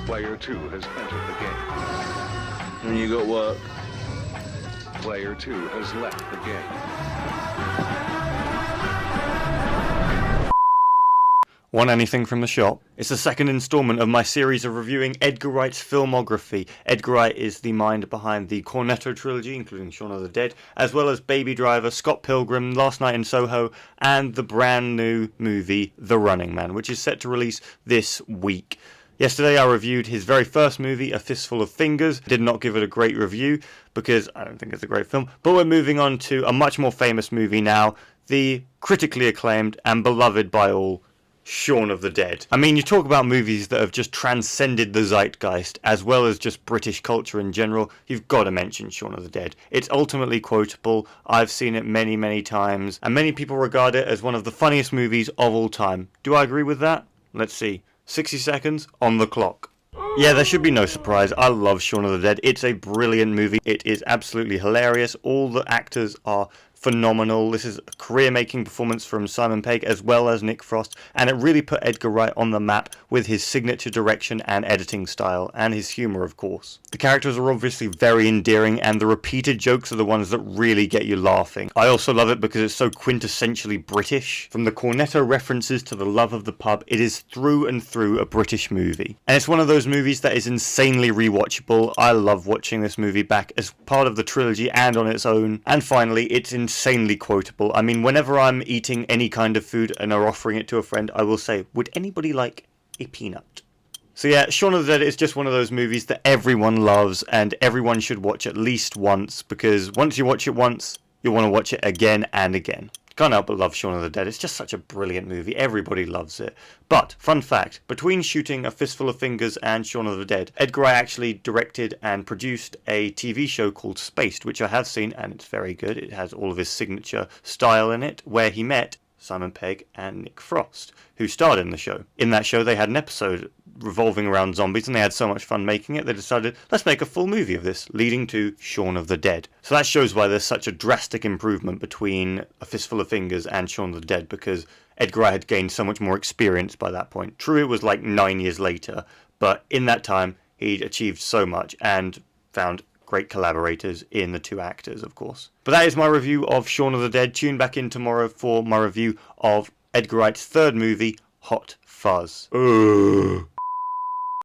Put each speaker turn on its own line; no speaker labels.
Player 2 has entered the game.
And you got work.
Player 2 has left the game.
Want anything from the shop? It's the second instalment of my series of reviewing Edgar Wright's filmography. Edgar Wright is the mind behind the Cornetto trilogy, including Shaun of the Dead, as well as Baby Driver, Scott Pilgrim, Last Night in Soho, and the brand new movie The Running Man, which is set to release this week. Yesterday I reviewed his very first movie, A Fistful of Fingers. Did not give it a great review because I don't think it's a great film, but we're moving on to a much more famous movie now, the critically acclaimed and beloved by all, Shaun of the Dead. I mean, you talk about movies that have just transcended the zeitgeist, as well as just British culture in general, you've got to mention Shaun of the Dead. It's ultimately quotable, I've seen it many, many times, and many people regard it as one of the funniest movies of all time. Do I agree with that? Let's see. 60 seconds on the clock. Yeah, there should be no surprise. I love Shaun of the Dead. It's a brilliant movie. It is absolutely hilarious. All the actors are phenomenal. This is a career-making performance from Simon Pegg as well as Nick Frost, and it really put Edgar Wright on the map with his signature direction and editing style, and his humour, of course. The characters are obviously very endearing, and the repeated jokes are the ones that really get you laughing. I also love it because it's so quintessentially British. From the Cornetto references to the love of the pub, it is through and through a British movie. And it's one of those movies that is insanely rewatchable. I love watching this movie back as part of the trilogy and on its own. And finally, it's insanely quotable. I mean, whenever I'm eating any kind of food and are offering it to a friend, I will say, would anybody like a peanut? So yeah, Shaun of the Dead is just one of those movies that everyone loves and everyone should watch at least once, because once you watch it once, you'll want to watch it again and again. Can't help but love Shaun of the Dead. It's just such a brilliant movie. Everybody loves it. But, fun fact, between shooting A Fistful of Fingers and Shaun of the Dead, Edgar Wright actually directed and produced a TV show called Spaced, which I have seen, and it's very good. It has all of his signature style in it, where he met Simon Pegg and Nick Frost, who starred in the show. In that show, they had an episode revolving around zombies, and they had so much fun making it, they decided, let's make a full movie of this, leading to Shaun of the Dead. So that shows why there's such a drastic improvement between A Fistful of Fingers and Shaun of the Dead, because Edgar Wright had gained so much more experience by that point. True, it was like 9 years later, but in that time, he'd achieved so much and found great collaborators in the two actors, of course. But that is my review of Shaun of the Dead. Tune back in tomorrow for my review of Edgar Wright's third movie, Hot Fuzz. Ugh.